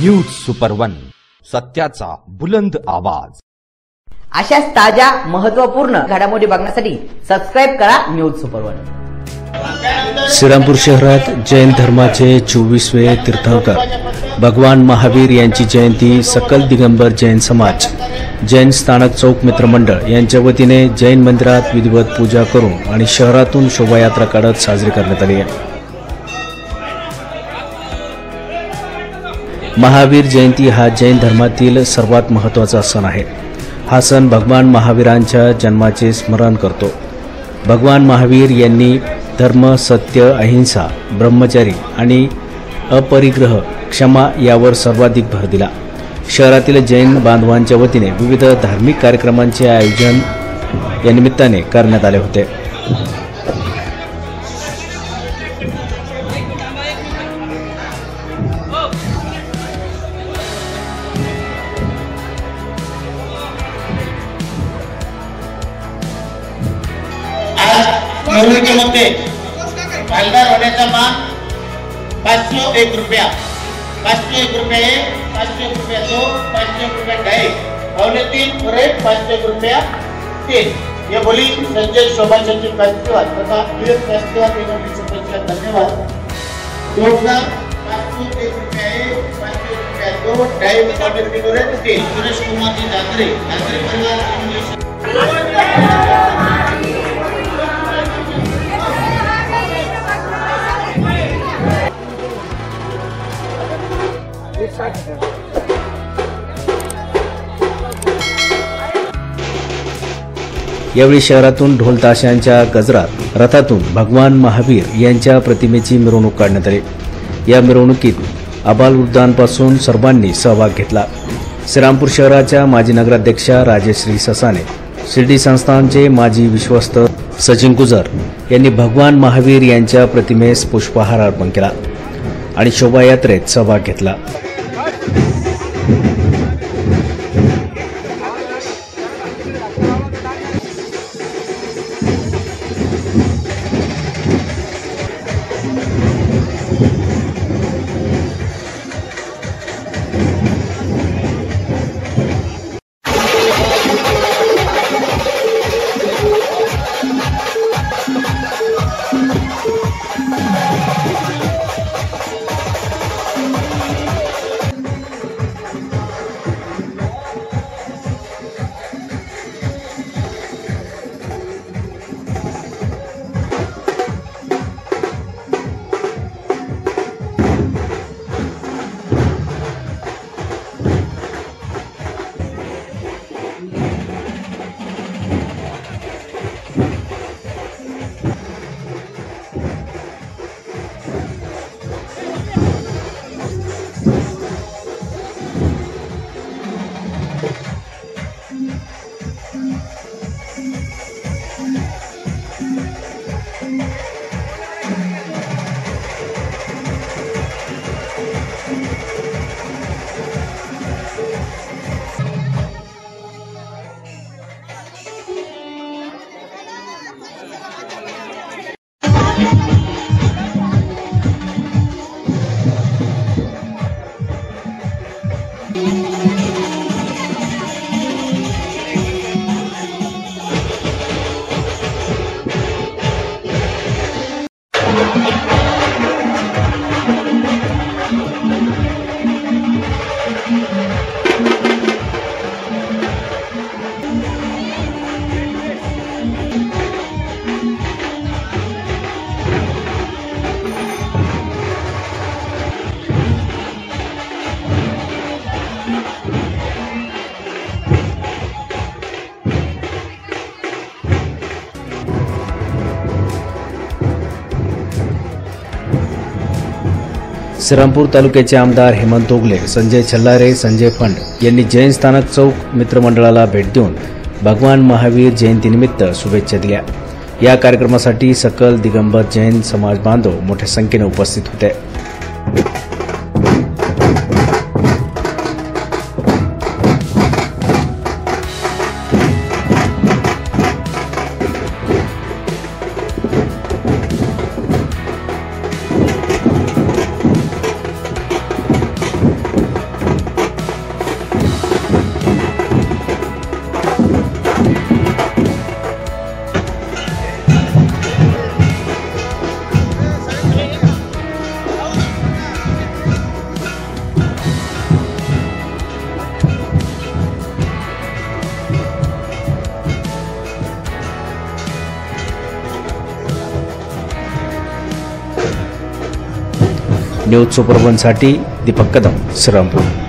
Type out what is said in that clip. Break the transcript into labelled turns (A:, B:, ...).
A: News super one, सत्याचा बुलंद आवाज।
B: अशाच ताज्या महत्त्वपूर्ण घडामोडी बघण्यासाठी सबस्क्राइब करा न्यूज सुपर वन।
C: श्रीरामपूर शहरात जैन धर्माचे 24वे तीर्थंकर भगवान महावीर यांची जयंती सकल दिगंबर जैन समाज जैन स्थानक चौक मित्रमंडळ यांच्या वतीने जैन मंदिरात विधिवत पूजा करून आणि शहरातून शोभायात्रा काढत साजरी करण्यात आली आहे। महावीर जयंती हा जैन धर्मातील सर्वात महत्त्वाचा सण आहे। हा सण भगवान महावीरांच्या जन्माचे स्मरण करतो। भगवान महावीर यांनी धर्म, सत्य, अहिंसा, ब्रह्मचर्य आणि अपरिग्रह, क्षमा यावर सर्वाधिक भर दिला। शहरातील जैन बांधवांच्या वतीने विविध धार्मिक कार्यक्रमांचे आयोजन या निमित्ताने करण्यात आले होते।
D: मध्ये मालदार होण्याचा मान 501 रुपया, 501 रुपये, 501 रुपया 2, 501 रुपया 2.5, 3 और 501 रुपया 3। ये बोली संजय शोभा चंद्र कास्तीवाल तथा विवेक कास्तीवाल एवं धन्यवाद। 501 रुपया 501 रुपया 2, 2.5, 3 और 3। सुरेश कुमार जी दादरे परिवार।
C: यावेळी शहरातून ढोल ताशांच्या गजरात रथातून भगवान महावीर यांच्या प्रतिमेची मिरवणूक काढण्यात आली। या मिरवणुकीत आबालवृद्धांपासून सर्वांनी सहभाग घेतला। श्रीरामपूर शहराच्या माजी नगराध्यक्षा राजश्री ससाने, शिर्डी संस्थानचे माजी विश्वस्त सचिन गुजर यांनी भगवान महावीर यांच्या प्रतिमेस पुष्पहार अर्पण केला आणि शोभायात्रेत सहभाग घेतला। श्रीरामपूर तालुक्याचे आमदार हेमंत ओगले, संजय छल्लारे, संजय फंड यांनी जैन स्थानक चौक मित्रमंडळाला भेट देऊन भगवान महावीर जयंतीनिमित्त शुभेच्छा दिल्या। या कार्यक्रमासाठी सकल दिगंबर जैन समाज बांधव मोठ्या संख्येने उपस्थित होते। न्यूज सुपर 1 साठी दीपक कदम, श्रीरामपूर.